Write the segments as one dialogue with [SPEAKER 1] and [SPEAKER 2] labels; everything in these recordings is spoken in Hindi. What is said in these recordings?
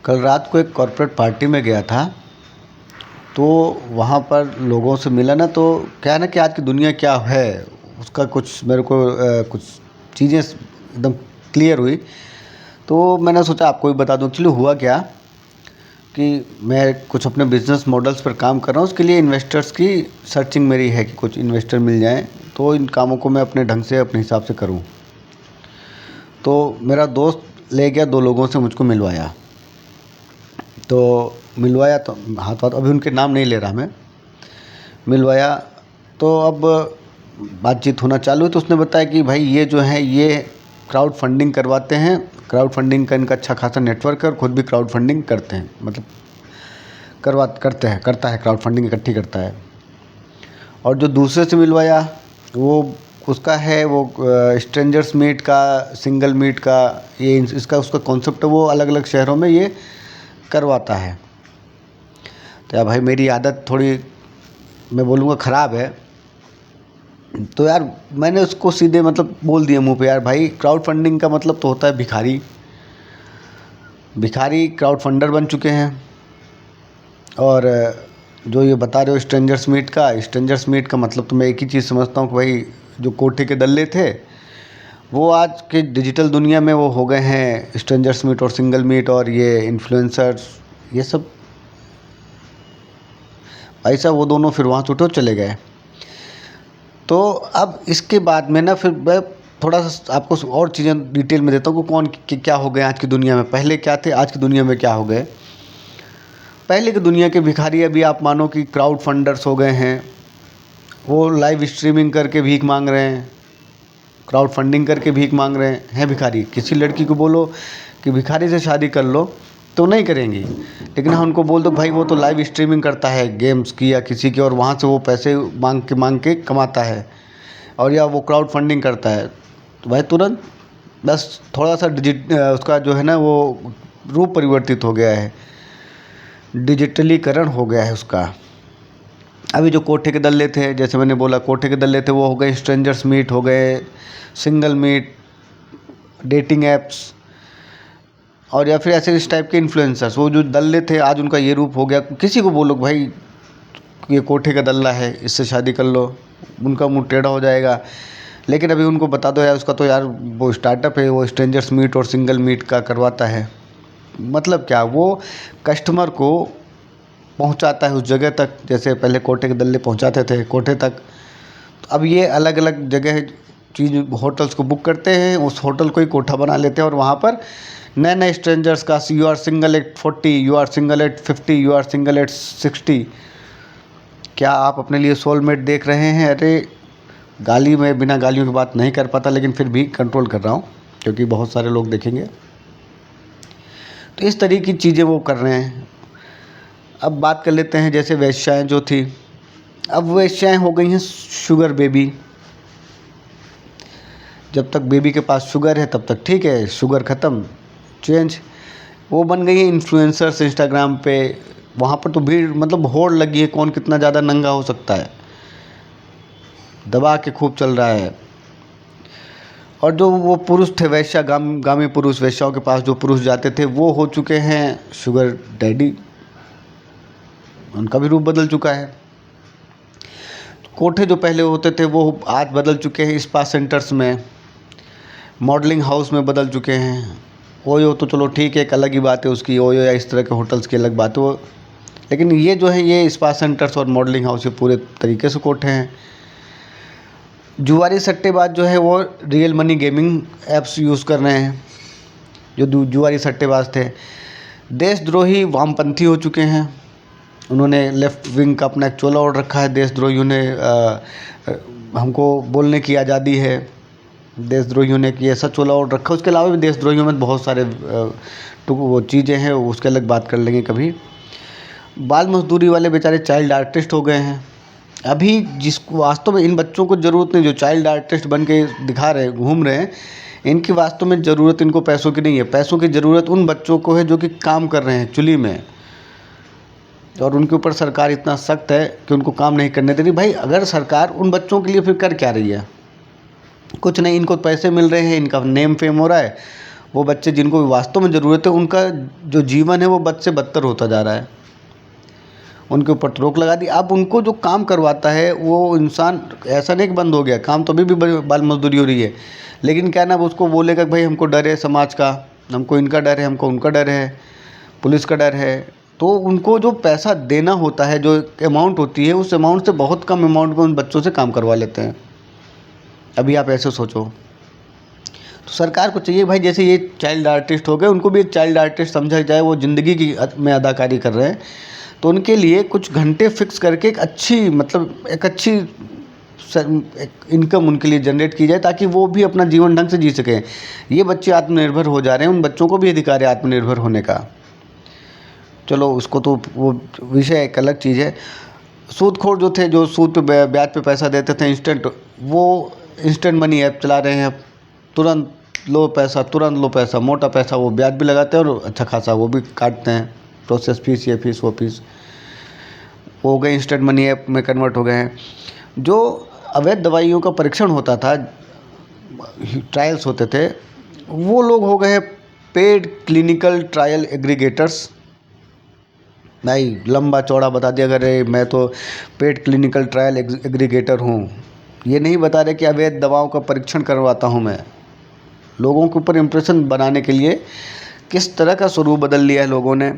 [SPEAKER 1] कल रात को एक कॉर्पोरेट पार्टी में गया था। तो वहाँ पर लोगों से मिला ना, तो क्या है ना कि आज की दुनिया क्या है उसका कुछ मेरे को कुछ चीज़ें एकदम क्लियर हुई। तो मैंने सोचा आपको भी बता दूं। एक्चुअली हुआ क्या कि मैं कुछ अपने बिज़नेस मॉडल्स पर काम कर रहा हूँ। उसके लिए इन्वेस्टर्स की सर्चिंग मेरी है कि कुछ इन्वेस्टर मिल जाएं, तो इन कामों को मैं अपने ढंग से अपने हिसाब से करूँ। तो मेरा दोस्त ले गया, 2 लोगों से मुझको मिलवाया। तो मिलवाया तो हाथ अभी उनके नाम नहीं ले रहा मैं। मिलवाया तो अब बातचीत होना चालू है। तो उसने बताया कि भाई ये जो है ये क्राउड फंडिंग करवाते हैं। क्राउड फंडिंग का इनका अच्छा खासा नेटवर्क है और ख़ुद भी क्राउड फंडिंग करते हैं, मतलब करता है क्राउड फंडिंग इकट्ठी करता है। और जो दूसरे से मिलवाया वो उसका है वो स्ट्रेंजर्स मीट का, सिंगल मीट का, ये इसका उसका कॉन्सेप्ट है। वो अलग अलग शहरों में ये करवाता है। तो यार भाई मेरी आदत थोड़ी मैं बोलूँगा ख़राब है। तो यार मैंने उसको सीधे मतलब बोल दिया मुँह पे, यार भाई क्राउड फंडिंग का मतलब तो होता है भिखारी। भिखारी क्राउड फंडर बन चुके हैं। और जो ये बता रहे हो स्ट्रेंजर्स मीट का मतलब तो मैं एक ही चीज़ समझता हूँ कि भाई जो कोठे के दल्ले थे वो आज के डिजिटल दुनिया में वो हो गए हैं स्ट्रेंजर्स मीट और सिंगल मीट और ये इन्फ्लुएंसर्स, ये सब। भाई साहब वो दोनों फिर वहाँ छूटे और चले गए। तो अब इसके बाद में ना फिर मैं थोड़ा सा आपको और चीज़ें डिटेल में देता हूँ कि कौन क्या हो गए आज की दुनिया में। पहले क्या थे, आज की दुनिया में क्या हो गए। पहले की दुनिया के भिखारी अभी आप मानो कि क्राउड फंडर्स हो गए हैं। वो लाइव स्ट्रीमिंग करके भीख मांग रहे हैं, क्राउड फंडिंग करके भीख मांग रहे हैं भिखारी। किसी लड़की को बोलो कि भिखारी से शादी कर लो तो नहीं करेंगी, लेकिन हाँ उनको बोल दो भाई वो तो लाइव स्ट्रीमिंग करता है गेम्स की या किसी की, और वहाँ से वो पैसे मांग के कमाता है, और या वो क्राउड फंडिंग करता है, तो भाई तुरंत बस थोड़ा सा उसका जो है ना वो रूप परिवर्तित हो गया है, डिजिटलीकरण हो गया है उसका। अभी जो कोठे के दल्ले थे, जैसे मैंने बोला कोठे के दल्ले थे, वो हो गए स्ट्रेंजर्स मीट, हो गए सिंगल मीट, डेटिंग ऐप्स, और या फिर ऐसे इस टाइप के इन्फ्लुएंसर्स। वो जो दल्ले थे आज उनका ये रूप हो गया। किसी को बोलो भाई ये कोठे का दल्ला है, इससे शादी कर लो, उनका मुंह टेढ़ा हो जाएगा। लेकिन अभी उनको बता दो यार उसका तो यार वो स्टार्टअप है, वो स्ट्रेंजर्स मीट और सिंगल मीट का करवाता है। मतलब क्या, वो कस्टमर को पहुंचाता है उस जगह तक, जैसे पहले कोठे के दल्ले पहुंचाते थे कोठे तक। तो अब ये अलग अलग जगह चीज़ होटल्स को बुक करते हैं, उस होटल को ही कोठा बना लेते हैं और वहाँ पर नए नए स्ट्रेंजर्स का you are single at 40, you are single at 50, you are single at 60। क्या आप अपने लिए सोलमेट देख रहे हैं? अरे गाली में बिना गालियों की बात नहीं कर पाता, लेकिन फिर भी कंट्रोल कर रहा हूँ क्योंकि बहुत सारे लोग देखेंगे। तो इस तरीके की चीज़ें वो कर रहे हैं। अब बात कर लेते हैं जैसे वेश्याएँ जो थी, अब वेश्याएँ हो गई हैं शुगर बेबी। जब तक बेबी के पास शुगर है तब तक ठीक है, शुगर ख़त्म चेंज। वो बन गई है इन्फ्लुएंसर्स इंस्टाग्राम पे। वहाँ पर तो भीड़ मतलब होड़ लगी है, कौन कितना ज़्यादा नंगा हो सकता है, दबा के खूब चल रहा है। और जो वो पुरुष थे वैश्या गामी पुरुष, वैश्याओं के पास जो पुरुष जाते थे वो हो चुके हैं शुगर डैडी, उनका भी रूप बदल चुका है। कोठे जो पहले होते थे वो आज बदल चुके हैं स्पा सेंटर्स में, मॉडलिंग हाउस में बदल चुके हैं। ओयो तो चलो ठीक है, एक अलग ही बात है उसकी, ओयो या इस तरह के होटल्स की अलग बात है वो। लेकिन ये जो है ये स्पा सेंटर्स और मॉडलिंग हाउस ये पूरे तरीके से कोठे हैं। जुआरी सट्टेबाज जो है वो real money gaming apps use कर रहे हैं, जो जुआरी सट्टेबाज थे। देशद्रोही वामपंथी हो चुके हैं, उन्होंने लेफ़्ट विंग का अपना एक चोला ओढ़ रखा है। देशद्रोहियों ने हमको बोलने की आज़ादी है, देशद्रोहियों ने कि ऐसा चोला ओढ़ रखा है। उसके अलावा भी देशद्रोहियों में बहुत सारे वो चीज़ें हैं, उसके अलग बात कर लेंगे कभी। बाल मजदूरी वाले बेचारे चाइल्ड आर्टिस्ट हो गए हैं। अभी जिसको वास्तव में इन बच्चों को ज़रूरत नहीं, जो चाइल्ड आर्टिस्ट बन के दिखा रहे घूम रहे हैं, इनकी वास्तव में ज़रूरत इनको पैसों की नहीं है। पैसों की ज़रूरत उन बच्चों को है जो कि काम कर रहे हैं चुली में, और उनके ऊपर सरकार इतना सख्त है कि उनको काम नहीं करने दे रही। भाई अगर सरकार उन बच्चों के लिए फिर कर क्या रही है? कुछ नहीं, इनको पैसे मिल रहे हैं, इनका नेम फेम हो रहा है, वो बच्चे जिनको वास्तव में ज़रूरत है, उनका जो जीवन है वो बद से बदतर होता जा रहा है। उनके ऊपर तो रोक लगा दी। अब उनको जो काम करवाता है वो इंसान, ऐसा नहीं कि बंद हो गया काम, तो अभी भी बाल मजदूरी हो रही है, लेकिन क्या ना, उसको बोलेगा कि भाई हमको डर है समाज का, हमको इनका डर है, हमको उनका डर है, पुलिस का डर है। तो उनको जो पैसा देना होता है, जो अमाउंट होती है, उस अमाउंट से बहुत कम अमाउंट में उन बच्चों से काम करवा लेते हैं। अभी आप ऐसे सोचो। तो सरकार को चाहिए भाई, जैसे ये चाइल्ड आर्टिस्ट हो गए, उनको भी एक चाइल्ड आर्टिस्ट समझा जाए, वो ज़िंदगी की में अदाकारी कर रहे हैं, तो उनके लिए कुछ घंटे फिक्स करके एक अच्छी इनकम उनके लिए जनरेट की जाए, ताकि वो भी अपना जीवन ढंग से जी सकें। ये बच्चे आत्मनिर्भर हो जा रहे हैं, उन बच्चों को भी अधिकार है आत्मनिर्भर होने का। चलो उसको तो वो विषय एक अलग चीज़ है। सूदखोर जो थे, जो सूद पे ब्याज पे पैसा देते थे, वो इंस्टेंट मनी ऐप चला रहे हैं। अब तुरंत लो पैसा, मोटा पैसा, वो ब्याज भी लगाते हैं और अच्छा खासा वो भी काटते हैं, प्रोसेस फीस, ये फीस वो फीस, वो हो गए इंस्टेंट मनी ऐप में कन्वर्ट हो गए हैं। जो अवैध दवाइयों का परीक्षण होता था, ट्रायल्स होते थे, वो लोग हो गए पेड क्लिनिकल ट्रायल एग्रीगेटर्स। भाई लंबा चौड़ा बता दिया, अगर मैं तो पेड क्लिनिकल ट्रायल एग्रीगेटर हूँ, ये नहीं बता रहे कि अवैध दवाओं का परीक्षण करवाता हूँ मैं। लोगों के ऊपर इम्प्रेशन बनाने के लिए किस तरह का स्वरूप बदल लिया है लोगों ने।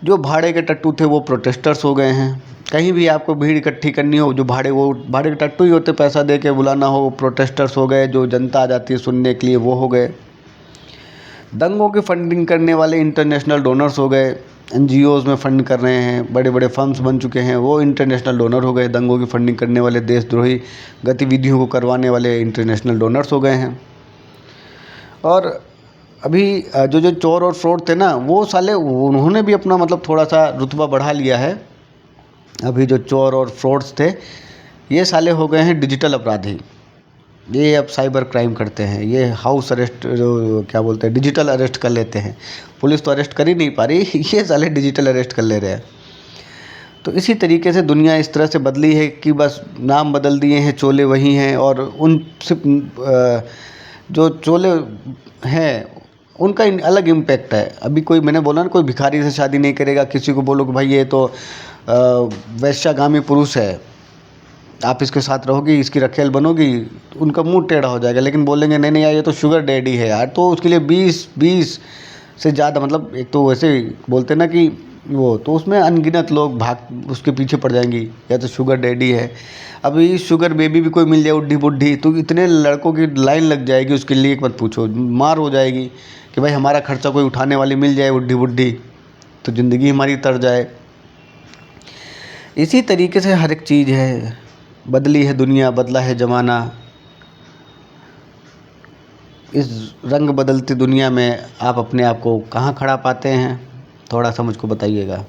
[SPEAKER 1] जो भाड़े के टट्टू थे वो प्रोटेस्टर्स हो गए हैं। कहीं भी आपको भीड़ इकट्ठी करनी हो, जो भाड़े के टट्टू ही होते, पैसा दे के बुलाना हो, प्रोटेस्टर्स हो गए। जो जनता आ जाती है सुनने के लिए, वो हो गए। दंगों की फंडिंग करने वाले इंटरनेशनल डोनर्स हो गए, NGOs में फंड कर रहे हैं, बड़े बड़े फर्म्स बन चुके हैं, वो इंटरनेशनल डोनर हो गए। दंगों की फंडिंग करने वाले, देशद्रोही गतिविधियों को करवाने वाले इंटरनेशनल डोनर्स हो गए हैं। और अभी जो चोर और फ्रॉड थे ना, वो साले, उन्होंने भी अपना मतलब थोड़ा सा रुतबा बढ़ा लिया है। अभी जो चोर और फ्रॉड्स थे, ये साले हो गए हैं डिजिटल अपराधी। ये अब साइबर क्राइम करते हैं, ये हाउस अरेस्ट, जो क्या बोलते हैं, डिजिटल अरेस्ट कर लेते हैं। पुलिस तो अरेस्ट कर ही नहीं पा रही, ये साले डिजिटल अरेस्ट कर ले रहे हैं। तो इसी तरीके से दुनिया इस तरह से बदली है कि बस नाम बदल दिए हैं, चोले वही हैं, और उन सिर्फ जो चोले हैं उनका अलग इम्पैक्ट है। अभी कोई, मैंने बोला ना, कोई भिखारी से शादी नहीं करेगा। किसी को बोलो कि भाई ये तो वैश्यागामी पुरुष है, आप इसके साथ रहोगी, इसकी रखेल बनोगी, उनका मुंह टेढ़ा हो जाएगा। लेकिन बोलेंगे नहीं यार, ये तो शुगर डैडी है यार, तो उसके लिए 20 से ज़्यादा, मतलब एक तो वैसे बोलते ना कि वो, तो उसमें अनगिनत लोग भाग उसके पीछे पड़ जाएंगी, या तो शुगर डैडी है। अभी शुगर बेबी भी कोई मिल जाए उड्ढी बुड्ढी, तो इतने लड़कों की लाइन लग जाएगी उसके लिए, मत पूछो, मार हो जाएगी कि भाई हमारा खर्चा कोई उठाने वाली मिल जाए उड्ढी बुड्ढी, तो ज़िंदगी हमारी तर जाए। इसी तरीके से हर एक चीज़ है, बदली है दुनिया, बदला है ज़माना। इस रंग बदलती दुनिया में आप अपने आप को कहाँ खड़ा पाते हैं, थोड़ा सा मुझको बताइएगा।